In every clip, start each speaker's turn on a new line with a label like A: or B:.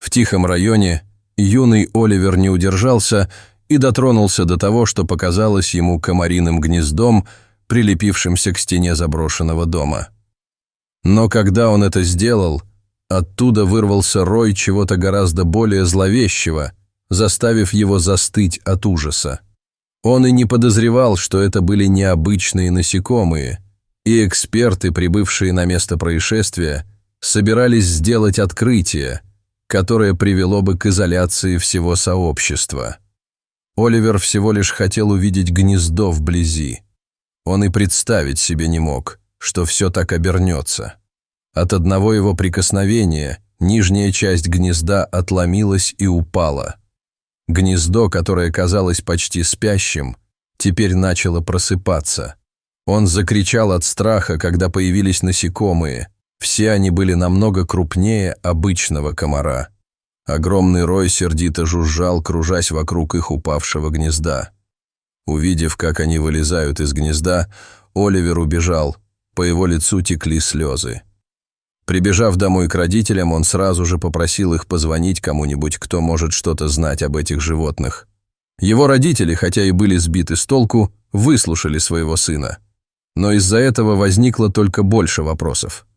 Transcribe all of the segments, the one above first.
A: В тихом районе юный Оливер не удержался и дотронулся до того, что показалось ему комариным гнездом, прилепившимся к стене заброшенного дома. Но когда он это сделал, оттуда вырвался рой чего-то гораздо более зловещего, заставив его застыть от ужаса. Он и не подозревал, что это были необычные насекомые, и эксперты, прибывшие на место происшествия, собирались сделать открытие, которое привело бы к изоляции всего сообщества. Оливер всего лишь хотел увидеть гнездо вблизи. Он и представить себе не мог, что все так обернется. От одного его прикосновения нижняя часть гнезда отломилась и упала. Гнездо, которое казалось почти спящим, теперь начало просыпаться. Он закричал от страха, когда появились насекомые. Все они были намного крупнее обычного комара. Огромный рой сердито жужжал, кружась вокруг их упавшего гнезда. Увидев, как они вылезают из гнезда, Оливер убежал, по его лицу текли слезы. Прибежав домой к родителям, он сразу же попросил их позвонить кому-нибудь, кто может что-то знать об этих животных. Его родители, хотя и были сбиты с толку, выслушали своего сына. Но из-за этого возникло только больше вопросов.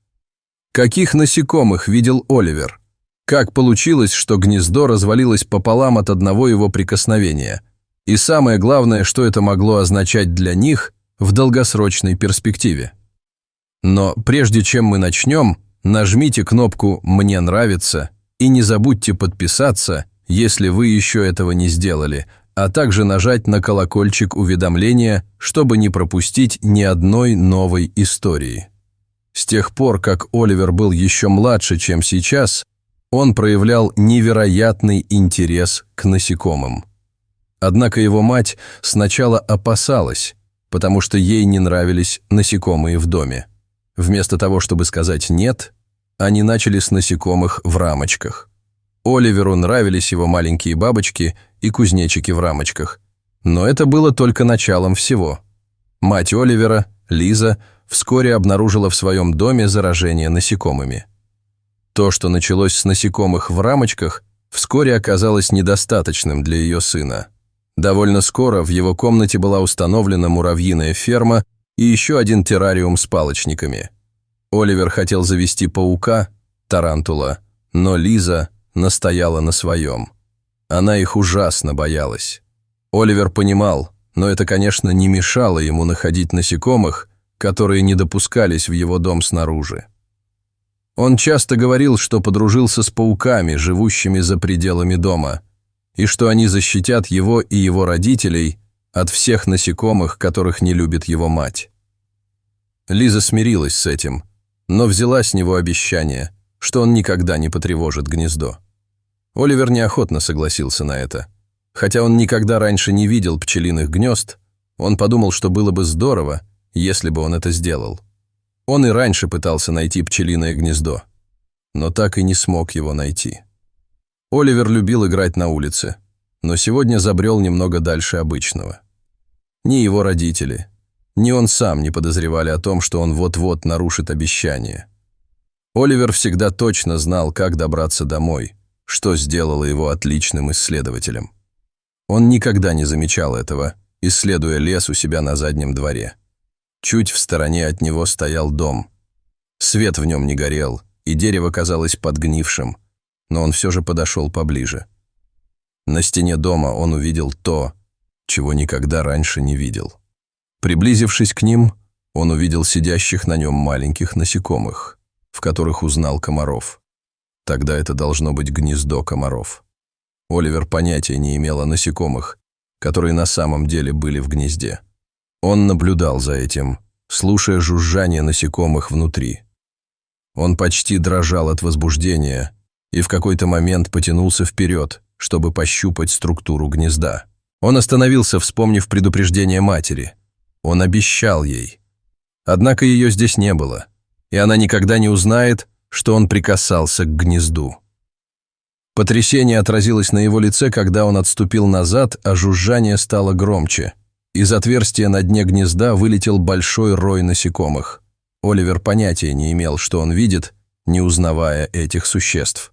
A: Каких насекомых видел Оливер? Как получилось, что гнездо развалилось пополам от одного его прикосновения? И самое главное, что это могло означать для них в долгосрочной перспективе? Но прежде чем мы начнем, нажмите кнопку «Мне нравится» и не забудьте подписаться, если вы еще этого не сделали, а также нажать на колокольчик уведомления, чтобы не пропустить ни одной новой истории. С тех пор, как Оливер был еще младше, чем сейчас, он проявлял невероятный интерес к насекомым. Однако его мать сначала опасалась, потому что ей не нравились насекомые в доме. Вместо того, чтобы сказать «нет», они начали с насекомых в рамочках. Оливеру нравились его маленькие бабочки и кузнечики в рамочках. Но это было только началом всего. Мать Оливера, Лиза, вскоре обнаружила в своем доме заражение насекомыми. То, что началось с насекомых в рамочках, вскоре оказалось недостаточным для ее сына. Довольно скоро в его комнате была установлена муравьиная ферма и еще один террариум с палочниками. Оливер хотел завести паука, тарантула, но Лиза настояла на своем. Она их ужасно боялась. Оливер понимал, но это, конечно, не мешало ему находить насекомых, которые не допускались в его дом снаружи. Он часто говорил, что подружился с пауками, живущими за пределами дома, и что они защитят его и его родителей от всех насекомых, которых не любит его мать. Лиза смирилась с этим, но взяла с него обещание, что он никогда не потревожит гнездо. Оливер неохотно согласился на это. Хотя он никогда раньше не видел пчелиных гнезд, он подумал, что было бы здорово, если бы он это сделал. Он и раньше пытался найти пчелиное гнездо, но так и не смог его найти. Оливер любил играть на улице, но сегодня забрел немного дальше обычного. Ни его родители, ни он сам не подозревали о том, что он вот-вот нарушит обещание. Оливер всегда точно знал, как добраться домой, что сделало его отличным исследователем. Он никогда не замечал этого, исследуя лес у себя на заднем дворе. Чуть в стороне от него стоял дом. Свет в нем не горел, и дерево казалось подгнившим, но он все же подошел поближе. На стене дома он увидел то, чего никогда раньше не видел. Приблизившись к ним, он увидел сидящих на нем маленьких насекомых, в которых узнал комаров. Тогда это должно быть гнездо комаров. Оливер понятия не имел о насекомых, которые на самом деле были в гнезде. Он наблюдал за этим, слушая жужжание насекомых внутри. Он почти дрожал от возбуждения и в какой-то момент потянулся вперед, чтобы пощупать структуру гнезда. Он остановился, вспомнив предупреждение матери. Он обещал ей. Однако ее здесь не было, и она никогда не узнает, что он прикасался к гнезду. Потрясение отразилось на его лице, когда он отступил назад, а жужжание стало громче. Из отверстия на дне гнезда вылетел большой рой насекомых. Оливер понятия не имел, что он видит, не узнавая этих существ.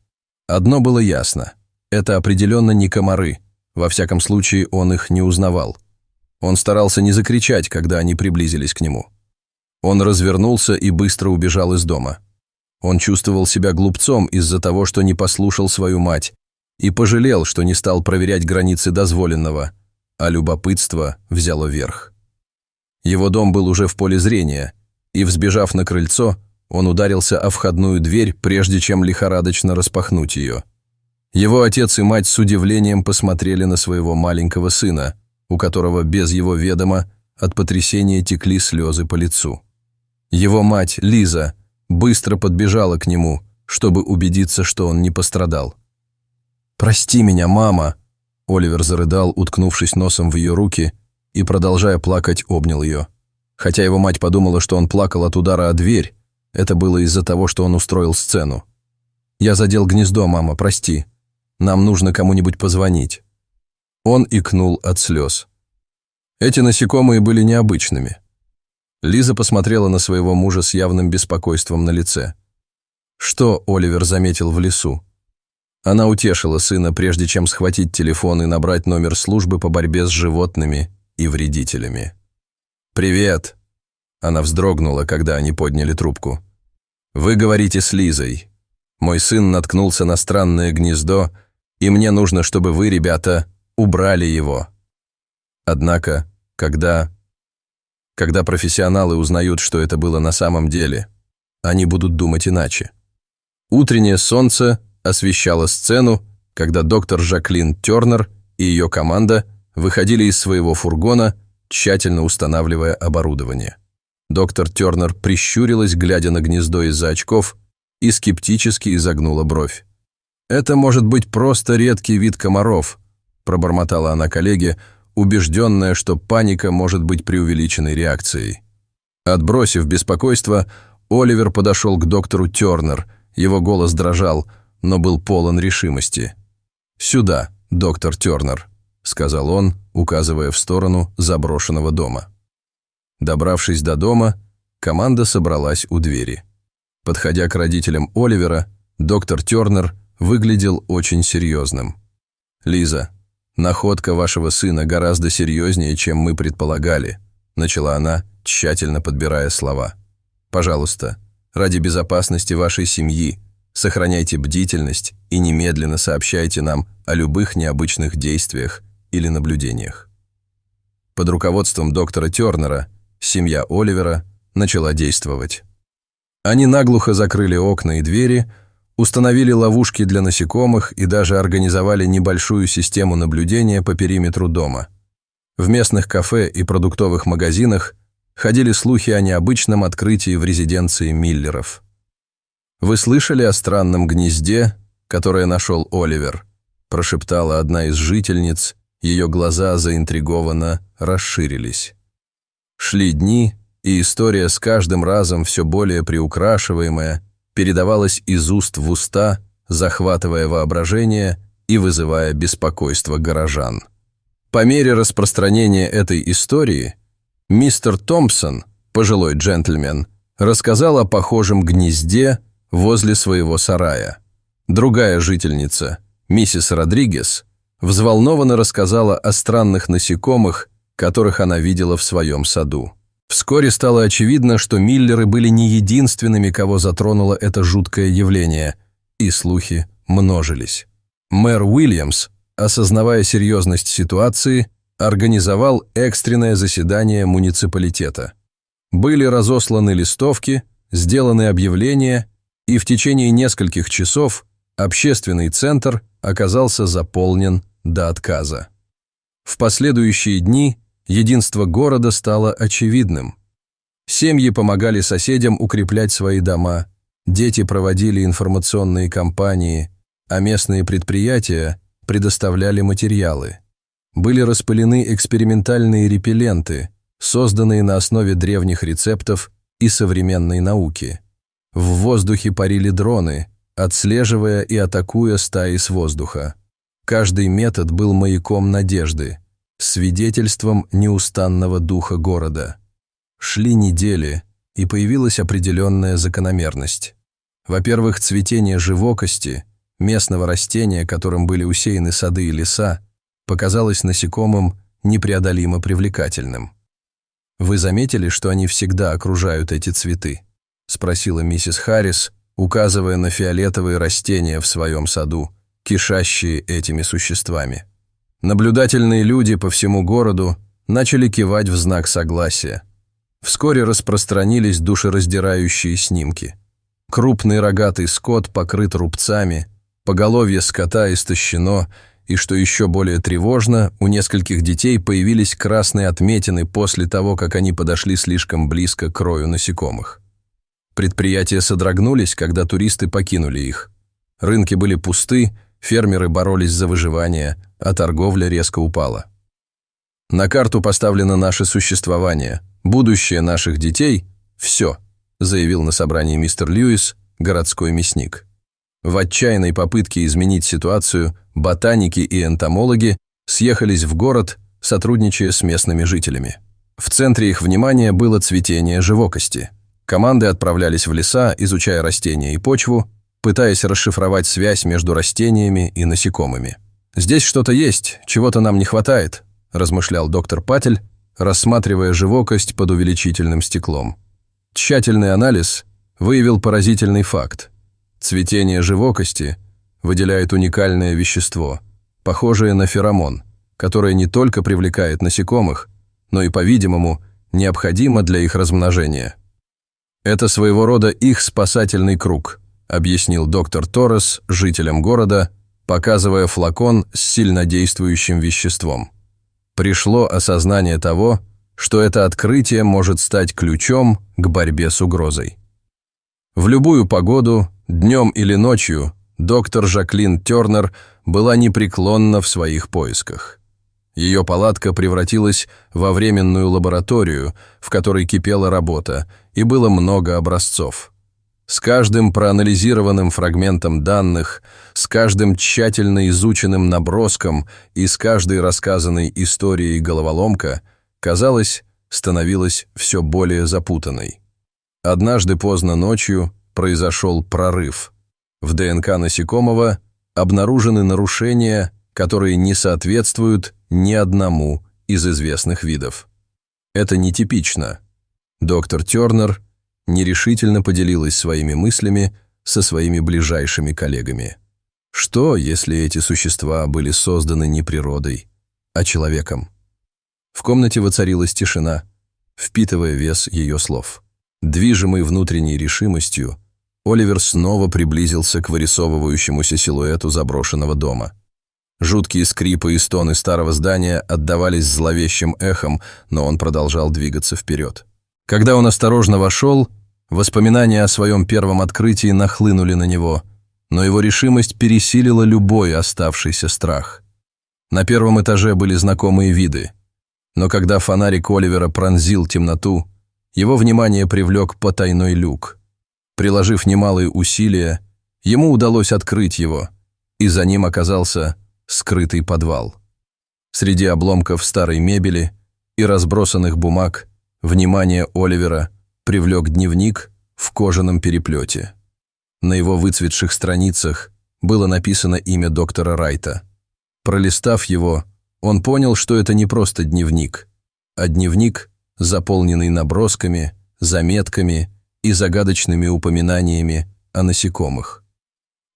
A: Одно было ясно. Это определенно не комары. Во всяком случае, он их не узнавал. Он старался не закричать, когда они приблизились к нему. Он развернулся и быстро убежал из дома. Он чувствовал себя глупцом из-за того, что не послушал свою мать, и пожалел, что не стал проверять границы дозволенного, а любопытство взяло верх. Его дом был уже в поле зрения, и, взбежав на крыльцо, он ударился о входную дверь, прежде чем лихорадочно распахнуть ее. Его отец и мать с удивлением посмотрели на своего маленького сына, у которого без его ведома от потрясения текли слезы по лицу. Его мать, Лиза, быстро подбежала к нему, чтобы убедиться, что он не пострадал. «Прости меня, мама!» Оливер зарыдал, уткнувшись носом в ее руки, и, продолжая плакать, обнял ее. Хотя его мать подумала, что он плакал от удара о дверь, это было из-за того, что он устроил сцену. «Я задел гнездо, мама, прости. Нам нужно кому-нибудь позвонить». Он икнул от слез. Эти насекомые были необычными. Лиза посмотрела на своего мужа с явным беспокойством на лице. Что Оливер заметил в лесу? Она утешила сына, прежде чем схватить телефон и набрать номер службы по борьбе с животными и вредителями. «Привет!» Она вздрогнула, когда они подняли трубку. «Вы говорите с Лизой. Мой сын наткнулся на странное гнездо, и мне нужно, чтобы вы, ребята, убрали его». Однако, когда профессионалы узнают, что это было на самом деле, они будут думать иначе. Утреннее солнце освещало сцену, когда доктор Жаклин Тернер и ее команда выходили из своего фургона, тщательно устанавливая оборудование. Доктор Тернер прищурилась, глядя на гнездо из-за очков, и скептически изогнула бровь. «Это может быть просто редкий вид комаров», – пробормотала она коллеге, убежденная, что паника может быть преувеличенной реакцией. Отбросив беспокойство, Оливер подошел к доктору Тернер. Его голос дрожал, но был полон решимости. «Сюда, доктор Тернер», – сказал он, указывая в сторону заброшенного дома. Добравшись до дома, команда собралась у двери. Подходя к родителям Оливера, доктор Тернер выглядел очень серьезным. «Лиза, находка вашего сына гораздо серьезнее, чем мы предполагали», – начала она, тщательно подбирая слова. «Пожалуйста, ради безопасности вашей семьи, сохраняйте бдительность и немедленно сообщайте нам о любых необычных действиях или наблюдениях». Под руководством доктора Тернера семья Оливера начала действовать. Они наглухо закрыли окна и двери, установили ловушки для насекомых и даже организовали небольшую систему наблюдения по периметру дома. В местных кафе и продуктовых магазинах ходили слухи о необычном открытии в резиденции Миллеров. «Вы слышали о странном гнезде, которое нашел Оливер?» – прошептала одна из жительниц, ее глаза заинтригованно расширились. Шли дни, и история с каждым разом все более приукрашиваемая передавалась из уст в уста, захватывая воображение и вызывая беспокойство горожан. По мере распространения этой истории мистер Томпсон, пожилой джентльмен, рассказал о похожем гнезде возле своего сарая. Другая жительница, миссис Родригес, взволнованно рассказала о странных насекомых, которых она видела в своем саду. Вскоре стало очевидно, что Миллеры были не единственными, кого затронуло это жуткое явление, и слухи множились. Мэр Уильямс, осознавая серьезность ситуации, организовал экстренное заседание муниципалитета. Были разосланы листовки, сделаны объявления, и в течение нескольких часов общественный центр оказался заполнен до отказа. В последующие дни единство города стало очевидным. Семьи помогали соседям укреплять свои дома, дети проводили информационные кампании, а местные предприятия предоставляли материалы. Были распылены экспериментальные репелленты, созданные на основе древних рецептов и современной науки. В воздухе парили дроны, отслеживая и атакуя стаи с воздуха. Каждый метод был маяком надежды, свидетельством неустанного духа города. Шли недели, и появилась определенная закономерность. Во-первых, цветение живокости, местного растения, которым были усеяны сады и леса, показалось насекомым непреодолимо привлекательным. «Вы заметили, что они всегда окружают эти цветы?» — спросила миссис Харрис, указывая на фиолетовые растения в своем саду, кишащие этими существами. Наблюдательные люди по всему городу начали кивать в знак согласия. Вскоре распространились душераздирающие снимки. Крупный рогатый скот покрыт рубцами, поголовье скота истощено, и, что еще более тревожно, у нескольких детей появились красные отметины после того, как они подошли слишком близко к рою насекомых. Предприятия содрогнулись, когда туристы покинули их. Рынки были пусты, фермеры боролись за выживание, а торговля резко упала. На карту поставлено наше существование, будущее наших детей – все, заявил на собрании мистер Льюис, городской мясник. В отчаянной попытке изменить ситуацию ботаники и энтомологи съехались в город, сотрудничая с местными жителями. В центре их внимания было цветение живокости. Команды отправлялись в леса, изучая растения и почву, пытаясь расшифровать связь между растениями и насекомыми. «Здесь что-то есть, чего-то нам не хватает», – размышлял доктор Патель, рассматривая живокость под увеличительным стеклом. Тщательный анализ выявил поразительный факт. Цветение живокости выделяет уникальное вещество, похожее на феромон, которое не только привлекает насекомых, но и, по-видимому, необходимо для их размножения. «Это своего рода их спасательный круг», – объяснил доктор Торрес жителям города, показывая флакон с сильнодействующим веществом. Пришло осознание того, что это открытие может стать ключом к борьбе с угрозой. В любую погоду, днем или ночью, доктор Жаклин Тернер была непреклонна в своих поисках. Ее палатка превратилась во временную лабораторию, в которой кипела работа, и было много образцов. С каждым проанализированным фрагментом данных, с каждым тщательно изученным наброском и с каждой рассказанной историей головоломка, казалось, становилась все более запутанной. Однажды поздно ночью произошел прорыв. В ДНК насекомого обнаружены нарушения, которые не соответствуют ни одному из известных видов. Это нетипично. Доктор Тернер нерешительно поделилась своими мыслями со своими ближайшими коллегами. Что, если эти существа были созданы не природой, а человеком? В комнате воцарилась тишина, впитывая вес ее слов. Движимый внутренней решимостью, Оливер снова приблизился к вырисовывающемуся силуэту заброшенного дома. Жуткие скрипы и стоны старого здания отдавались зловещим эхом, но он продолжал двигаться вперед. Когда он осторожно вошел, воспоминания о своем первом открытии нахлынули на него, но его решимость пересилила любой оставшийся страх. На первом этаже были знакомые виды, но когда фонарик Оливера пронзил темноту, его внимание привлек потайной люк. Приложив немалые усилия, ему удалось открыть его, и за ним оказался скрытый подвал. Среди обломков старой мебели и разбросанных бумаг внимание Оливера привлек дневник в кожаном переплете. На его выцветших страницах было написано имя доктора Райта. Пролистав его, он понял, что это не просто дневник, а дневник, заполненный набросками, заметками и загадочными упоминаниями о насекомых.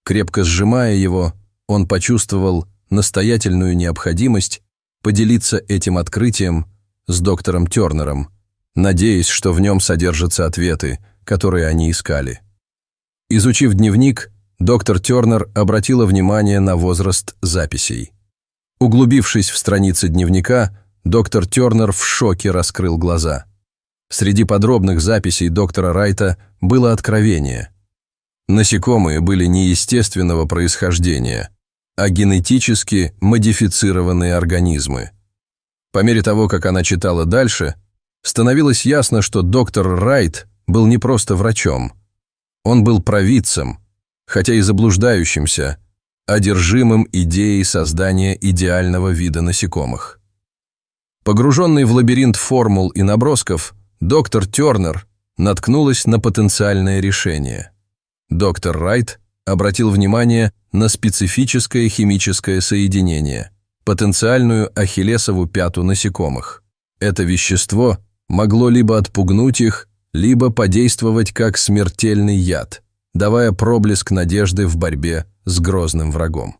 A: Крепко сжимая его, он почувствовал настоятельную необходимость поделиться этим открытием с доктором Тернером, надеясь, что в нем содержатся ответы, которые они искали. Изучив дневник, доктор Тернер обратила внимание на возраст записей. Углубившись в страницы дневника, доктор Тернер в шоке раскрыл глаза. Среди подробных записей доктора Райта было откровение. Насекомые были неестественного происхождения, а генетически модифицированные организмы. По мере того, как она читала дальше, становилось ясно, что доктор Райт был не просто врачом. Он был провидцем, хотя и заблуждающимся, одержимым идеей создания идеального вида насекомых. Погруженный в лабиринт формул и набросков, доктор Тернер наткнулась на потенциальное решение. Доктор Райт обратил внимание на специфическое химическое соединение, потенциальную ахиллесову пяту насекомых. Это вещество могло либо отпугнуть их, либо подействовать как смертельный яд, давая проблеск надежды в борьбе с грозным врагом.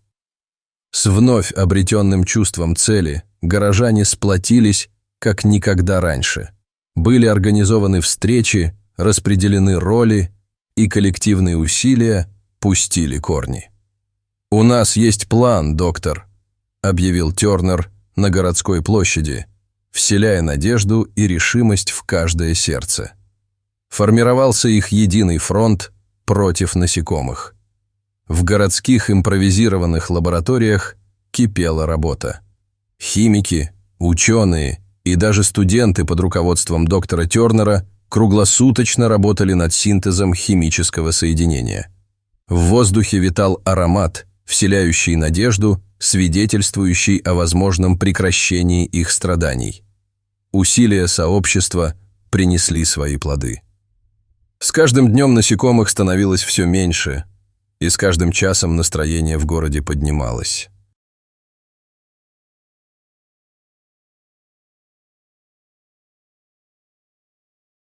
A: С вновь обретенным чувством цели горожане сплотились, как никогда раньше. Были организованы встречи, распределены роли, и коллективные усилия пустили корни. «У нас есть план, доктор», — объявил Тернер на городской площади, вселяя надежду и решимость в каждое сердце. Формировался их единый фронт против насекомых. В городских импровизированных лабораториях кипела работа. Химики, ученые и даже студенты под руководством доктора Тернера круглосуточно работали над синтезом химического соединения. В воздухе витал аромат, вселяющий надежду, свидетельствующий о возможном прекращении их страданий. Усилия сообщества принесли свои плоды. С каждым днем насекомых становилось все меньше, и с каждым часом настроение в городе поднималось.